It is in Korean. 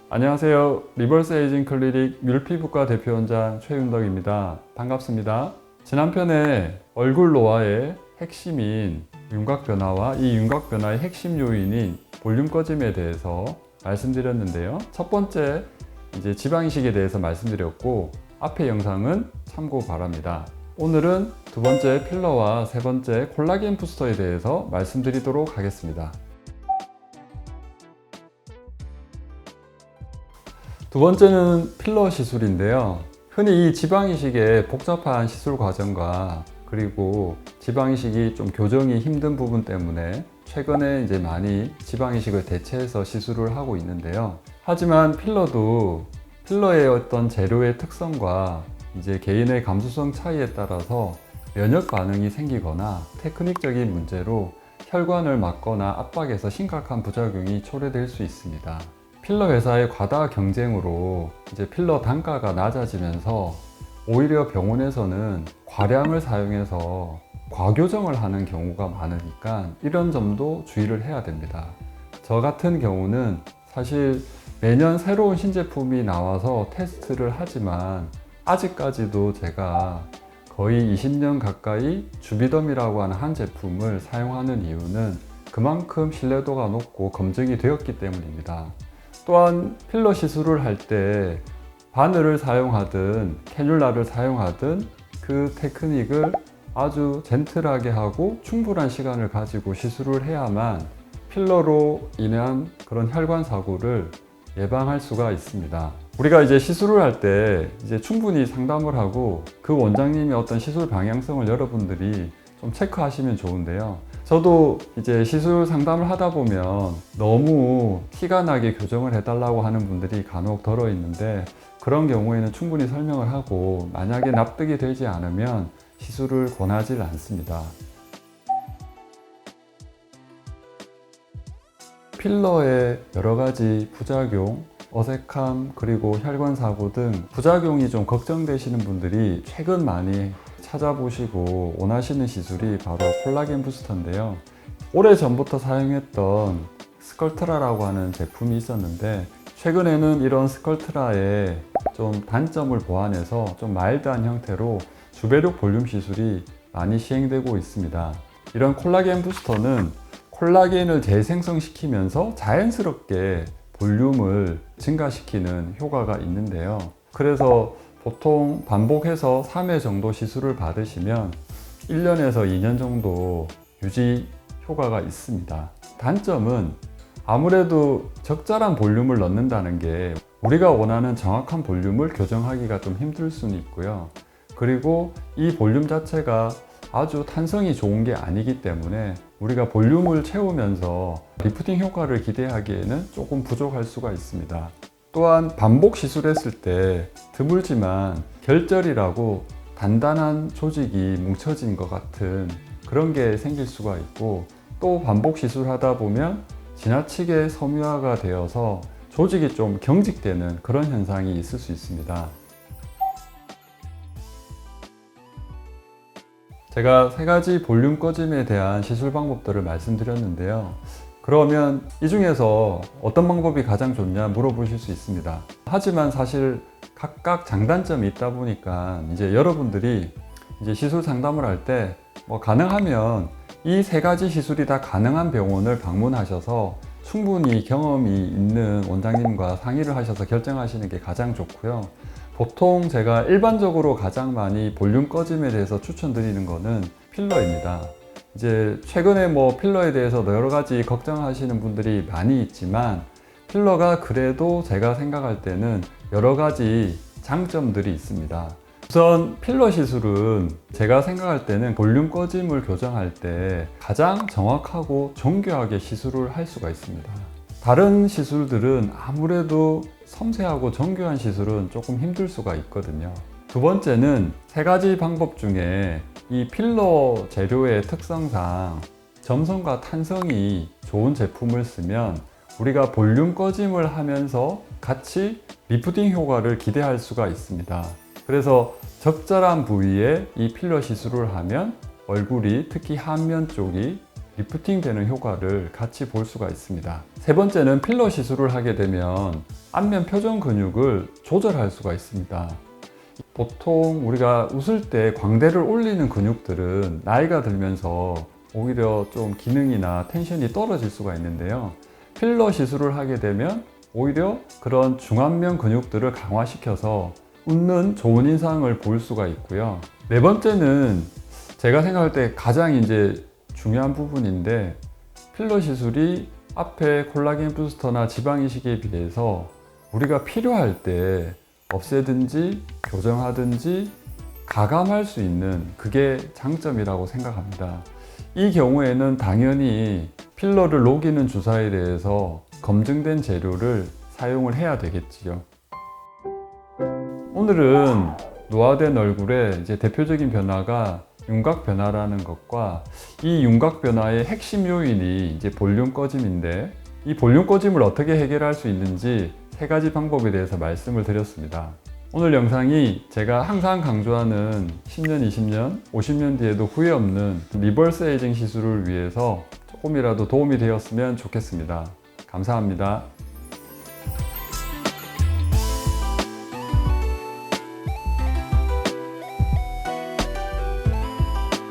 안녕하세요. 리버스 에이징 클리닉 뮬피부과 대표원장 최윤덕입니다. 반갑습니다. 지난 편에 얼굴 노화의 핵심인 윤곽 변화와 이 윤곽 변화의 핵심 요인인 볼륨 꺼짐에 대해서 말씀드렸는데요. 첫 번째 지방 이식에 대해서 말씀드렸고, 앞의 영상은 참고 바랍니다. 오늘은 두 번째 필러와 세 번째 콜라겐 부스터에 대해서 말씀드리도록 하겠습니다. 두 번째는 필러 시술인데요. 흔히 이 지방 이식의 복잡한 시술 과정과 그리고 지방 이식이 좀 교정이 힘든 부분 때문에 최근에 많이 지방 이식을 대체해서 시술을 하고 있는데요. 하지만 필러도 필러의 어떤 재료의 특성과 개인의 감수성 차이에 따라서 면역 반응이 생기거나 테크닉적인 문제로 혈관을 막거나 압박해서 심각한 부작용이 초래될 수 있습니다. 필러 회사의 과다 경쟁으로 필러 단가가 낮아지면서 오히려 병원에서는 과량을 사용해서 과교정을 하는 경우가 많으니까 이런 점도 주의를 해야 됩니다. 저 같은 경우는 사실 매년 새로운 신제품이 나와서 테스트를 하지만 아직까지도 제가 거의 20년 가까이 주비덤이라고 하는 한 제품을 사용하는 이유는 그만큼 신뢰도가 높고 검증이 되었기 때문입니다. 또한 필러 시술을 할 때 바늘을 사용하든 캐뉼라를 사용하든 그 테크닉을 아주 젠틀하게 하고 충분한 시간을 가지고 시술을 해야만 필러로 인한 그런 혈관 사고를 예방할 수가 있습니다. 우리가 시술을 할 때 충분히 상담을 하고 그 원장님의 어떤 시술 방향성을 여러분들이 좀 체크하시면 좋은데요. 저도 시술 상담을 하다 보면 너무 티가 나게 교정을 해달라고 하는 분들이 간혹 덜어 있는데, 그런 경우에는 충분히 설명을 하고 만약에 납득이 되지 않으면 시술을 권하지 않습니다. 필러의 여러 가지 부작용, 어색함, 그리고 혈관 사고 등 부작용이 좀 걱정되시는 분들이 최근 많이 찾아보시고 원하시는 시술이 바로 콜라겐 부스터인데요. 오래전부터 사용했던 스컬트라라고 하는 제품이 있었는데, 최근에는 이런 스컬트라의 좀 단점을 보완해서 좀 마일드한 형태로 주배력 볼륨 시술이 많이 시행되고 있습니다. 이런 콜라겐 부스터는 콜라겐을 재생성시키면서 자연스럽게 볼륨을 증가시키는 효과가 있는데요. 그래서 보통 반복해서 3회 정도 시술을 받으시면 1년에서 2년 정도 유지 효과가 있습니다. 단점은 아무래도 적절한 볼륨을 넣는다는 게 우리가 원하는 정확한 볼륨을 교정하기가 좀 힘들 수는 있고요. 그리고 이 볼륨 자체가 아주 탄성이 좋은 게 아니기 때문에 우리가 볼륨을 채우면서 리프팅 효과를 기대하기에는 조금 부족할 수가 있습니다. 또한 반복 시술했을 때 드물지만 결절이라고 단단한 조직이 뭉쳐진 것 같은 그런 게 생길 수가 있고, 또 반복 시술하다 보면 지나치게 섬유화가 되어서 조직이 좀 경직되는 그런 현상이 있을 수 있습니다. 제가 세 가지 볼륨 꺼짐에 대한 시술 방법들을 말씀드렸는데요. 그러면 이 중에서 어떤 방법이 가장 좋냐 물어보실 수 있습니다. 하지만 사실 각각 장단점이 있다 보니까 여러분들이 시술 상담을 할 때 가능하면 이 세 가지 시술이 다 가능한 병원을 방문하셔서 충분히 경험이 있는 원장님과 상의를 하셔서 결정하시는 게 가장 좋고요. 보통 제가 일반적으로 가장 많이 볼륨 꺼짐에 대해서 추천드리는 거는 필러입니다. 최근에 필러에 대해서 여러 가지 걱정하시는 분들이 많이 있지만, 필러가 그래도 제가 생각할 때는 여러 가지 장점들이 있습니다. 우선 필러 시술은 제가 생각할 때는 볼륨 꺼짐을 교정할 때 가장 정확하고 정교하게 시술을 할 수가 있습니다. 다른 시술들은 아무래도 섬세하고 정교한 시술은 조금 힘들 수가 있거든요. 두 번째는 세 가지 방법 중에 이 필러 재료의 특성상 점성과 탄성이 좋은 제품을 쓰면 우리가 볼륨 꺼짐을 하면서 같이 리프팅 효과를 기대할 수가 있습니다. 그래서 적절한 부위에 이 필러 시술을 하면 얼굴이, 특히 하안면 쪽이 리프팅 되는 효과를 같이 볼 수가 있습니다. 세 번째는 필러 시술을 하게 되면 안면 표정 근육을 조절할 수가 있습니다. 보통 우리가 웃을 때 광대를 올리는 근육들은 나이가 들면서 오히려 좀 기능이나 텐션이 떨어질 수가 있는데요. 필러 시술을 하게 되면 오히려 그런 중안면 근육들을 강화시켜서 웃는 좋은 인상을 볼 수가 있고요. 네 번째는 제가 생각할 때 가장 이제 중요한 부분인데, 필러 시술이 앞에 콜라겐 부스터나 지방 이식에 비해서 우리가 필요할 때 없애든지 교정하든지 가감할 수 있는, 그게 장점이라고 생각합니다. 이 경우에는 당연히 필러를 녹이는 주사에 대해서 검증된 재료를 사용을 해야 되겠지요. 오늘은 노화된 얼굴의 이제 대표적인 변화가 윤곽 변화라는 것과, 이 윤곽 변화의 핵심 요인이 이제 볼륨 꺼짐인데, 이 볼륨 꺼짐을 어떻게 해결할 수 있는지 세 가지 방법에 대해서 말씀을 드렸습니다. 오늘 영상이 제가 항상 강조하는 10년, 20년, 50년 뒤에도 후회 없는 리버스 에이징 시술을 위해서 조금이라도 도움이 되었으면 좋겠습니다. 감사합니다.